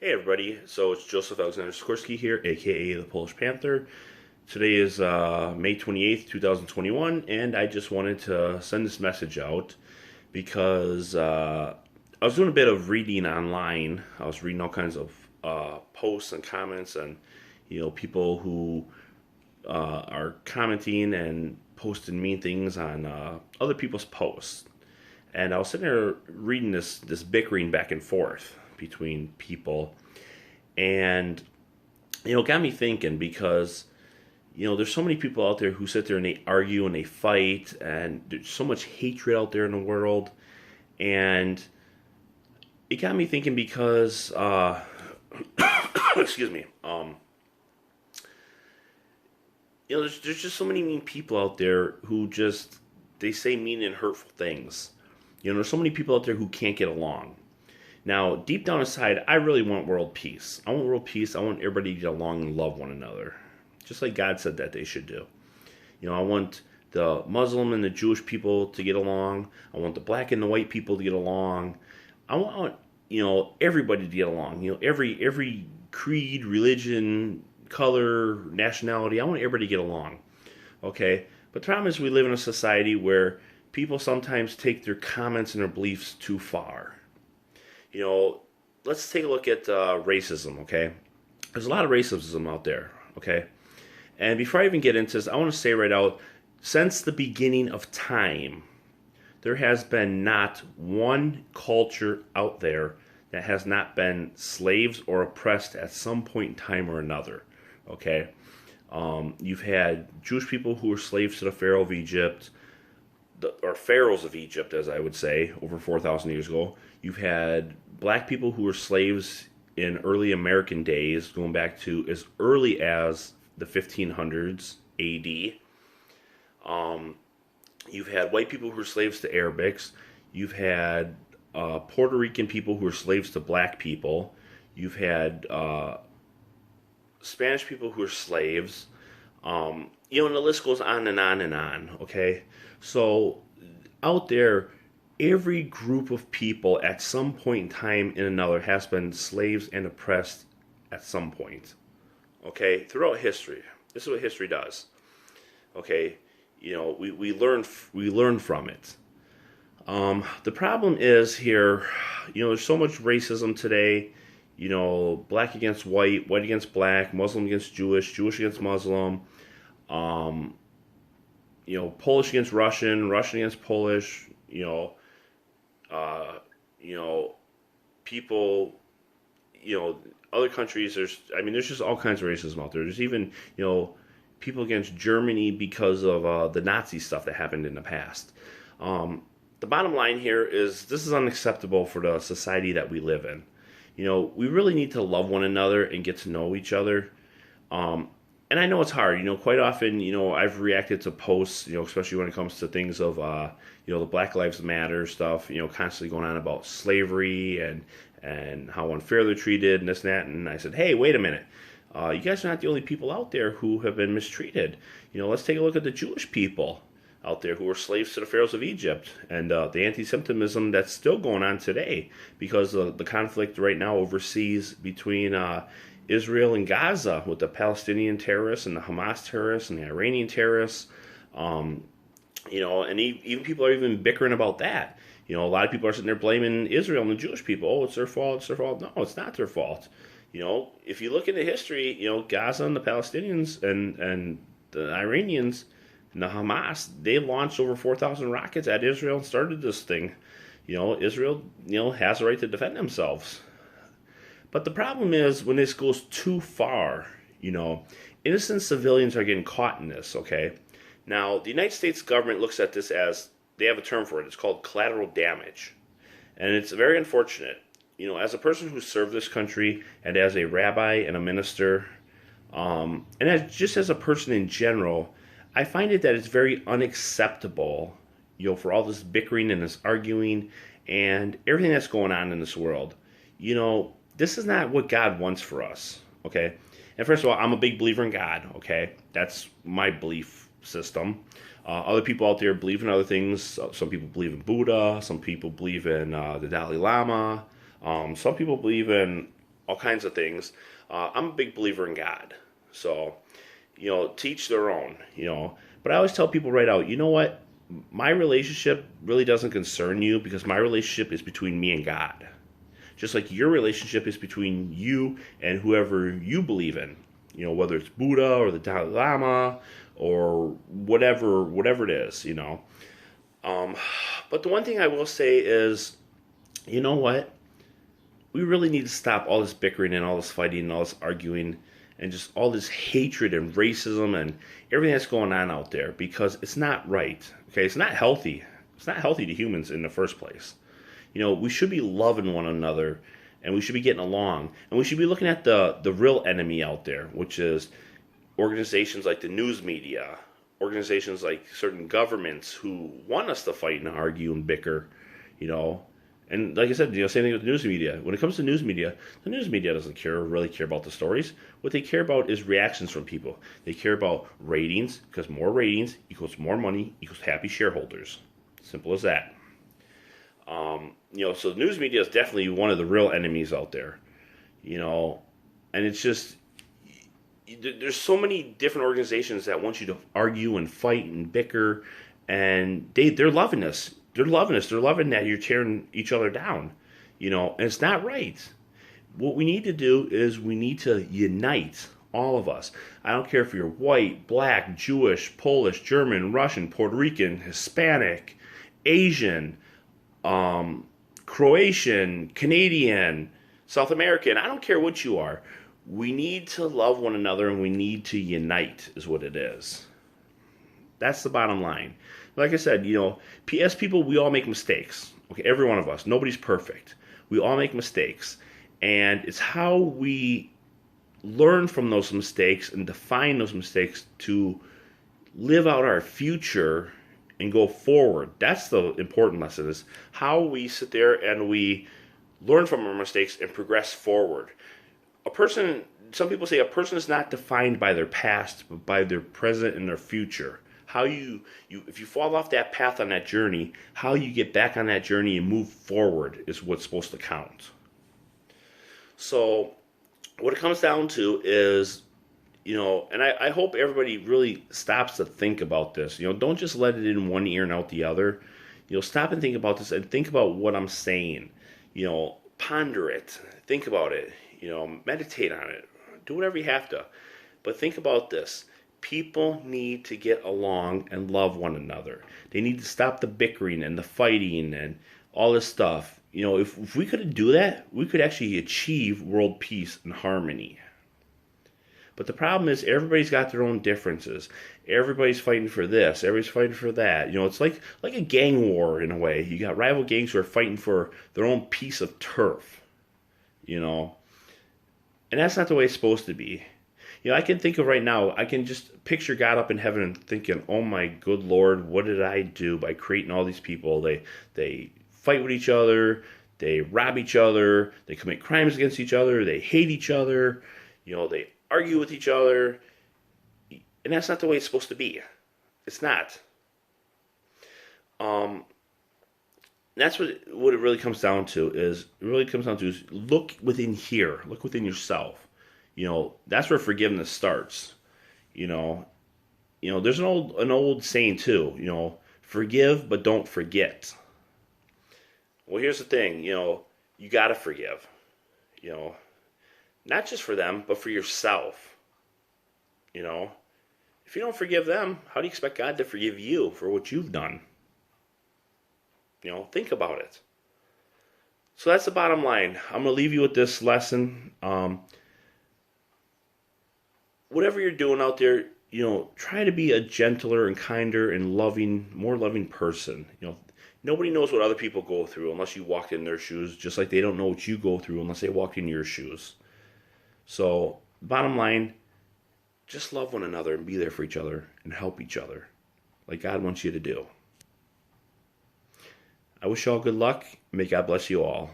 Hey everybody, so it's Joseph Alexander Sikorsky here, aka the Polish Panther. Today is May 28th, 2021, and I just wanted to send this message out because I was doing a bit of reading online. I was reading all kinds of posts and comments, and people who are commenting and posting mean things on other people's posts. And I was sitting there reading this bickering back and forth between people, and it got me thinking because there's so many people out there who sit there and they argue and they fight, and there's so much hatred out there in the world, and it got me thinking because excuse me, there's just so many mean people out there who just they say mean and hurtful things. There's so many people out there who can't get along. Now, deep down inside, I really want world peace. I want world peace. I want everybody to get along and love one another, just like God said that they should do. I want the Muslim and the Jewish people to get along. I want the black and the white people to get along. I want everybody to get along. Every creed, religion, color, nationality. I want everybody to get along. Okay, but the problem is we live in a society where people sometimes take their comments and their beliefs too far. Let's take a look at racism, okay? There's a lot of racism out there, okay? And before I even get into this, I want to say right out, since the beginning of time, there has been not one culture out there that has not been slaves or oppressed at some point in time or another, okay? You've had Jewish people who were slaves to the Pharaoh of Egypt, or pharaohs of Egypt, as I would say, over 4,000 years ago. You've had black people who were slaves in early American days, going back to as early as the 1500s AD. You've had white people who were slaves to Arabics. You've had Puerto Rican people who were slaves to black people. You've had Spanish people who were slaves. And the list goes on and on and on, okay? So out there, every group of people at some point in time in another has been slaves and oppressed at some point, okay? Throughout history. This is what history does, okay? We learn from it. The problem is here, there's so much racism today. Black against white, white against black, Muslim against Jewish, Jewish against Muslim. Polish against Russian, Russian against Polish. Uh, you know, people. Other countries. There's just all kinds of racism out there. There's even people against Germany because of the Nazi stuff that happened in the past. The bottom line here is this is unacceptable for the society that we live in. We really need to love one another and get to know each other. And I know it's hard. Quite often, I've reacted to posts, especially when it comes to things of, the Black Lives Matter stuff, constantly going on about slavery and how unfair they're treated and this and that. And I said, hey, wait a minute. You guys are not the only people out there who have been mistreated. Let's take a look at the Jewish people out there who were slaves to the pharaohs of Egypt, and the anti-Semitism that's still going on today because of the conflict right now overseas between Israel and Gaza with the Palestinian terrorists and the Hamas terrorists and the Iranian terrorists. And even people are even bickering about that. A lot of people are sitting there blaming Israel and the Jewish people. Oh, it's their fault. It's their fault. No, it's not their fault. If you look into history, Gaza and the Palestinians and the Iranians and the Hamas, they launched over 4,000 rockets at Israel and started this thing. Israel, has the right to defend themselves. But the problem is when this goes too far, innocent civilians are getting caught in this, okay? Now, the United States government looks at this as, they have a term for it, it's called collateral damage. And it's very unfortunate. As a person who served this country and as a rabbi and a minister, and just as a person in general, I find it that it's very unacceptable, for all this bickering and this arguing and everything that's going on in this world. This is not what God wants for us, okay? And first of all, I'm a big believer in God, okay? That's my belief system. Other people out there believe in other things. Some people believe in Buddha. Some people believe in the Dalai Lama. Some people believe in all kinds of things. I'm a big believer in God. So, teach their own. But I always tell people right out, you know what? My relationship really doesn't concern you because my relationship is between me and God. Just like your relationship is between you and whoever you believe in. Whether it's Buddha or the Dalai Lama or whatever it is. But the one thing I will say is, you know what? We really need to stop all this bickering and all this fighting and all this arguing and just all this hatred and racism and everything that's going on out there because it's not right. Okay, it's not healthy. It's not healthy to humans in the first place. We should be loving one another and we should be getting along and we should be looking at the real enemy out there, which is organizations like the news media, organizations like certain governments who want us to fight and argue and bicker, And like I said, same thing with the news media. When it comes to news media, the news media doesn't really care about the stories. What they care about is reactions from people. They care about ratings, because more ratings equals more money equals happy shareholders. Simple as that. So the news media is definitely one of the real enemies out there. And it's just, there's so many different organizations that want you to argue and fight and bicker, and they're loving this. They're loving us. They're loving that you're tearing each other down, and it's not right. What we need to do is we need to unite all of us. I don't care if you're white, black, Jewish, Polish, German, Russian, Puerto Rican, Hispanic, Asian, Croatian, Canadian, South American. I don't care what you are. We need to love one another and we need to unite is what it is. That's the bottom line. Like I said, as people, we all make mistakes. Okay, every one of us. Nobody's perfect. We all make mistakes. And it's how we learn from those mistakes and define those mistakes to live out our future and go forward. That's the important lesson, is how we sit there and we learn from our mistakes and progress forward. Some people say a person is not defined by their past, but by their present and their future. How if you fall off that path on that journey, how you get back on that journey and move forward is what's supposed to count. So what it comes down to is, and I hope everybody really stops to think about this. Don't just let it in one ear and out the other. Stop and think about this and think about what I'm saying. Ponder it. Think about it. Meditate on it. Do whatever you have to. But think about this. People need to get along and love one another. They need to stop the bickering and the fighting and all this stuff. If we could do that, we could actually achieve world peace and harmony. But the problem is everybody's got their own differences. Everybody's fighting for this. Everybody's fighting for that. It's like a gang war in a way. You got rival gangs who are fighting for their own piece of turf. And that's not the way it's supposed to be. I can think of right now, I can just picture God up in heaven and thinking, oh my good Lord, what did I do by creating all these people? They fight with each other, they rob each other, they commit crimes against each other, they hate each other, they argue with each other. And that's not the way it's supposed to be. It's not. That's what it really comes down to is look within here, look within yourself. That's where forgiveness starts. There's an old saying too, forgive but don't forget. Well, here's the thing, you got to forgive. Not just for them, but for yourself. If you don't forgive them, how do you expect God to forgive you for what you've done? Think about it. So that's the bottom line. I'm going to leave you with this lesson. Whatever you're doing out there, try to be a gentler and kinder and more loving person. Nobody knows what other people go through unless you walk in their shoes, just like they don't know what you go through unless they walk in your shoes. So, bottom line, just love one another and be there for each other and help each other like God wants you to do. I wish you all good luck. May God bless you all.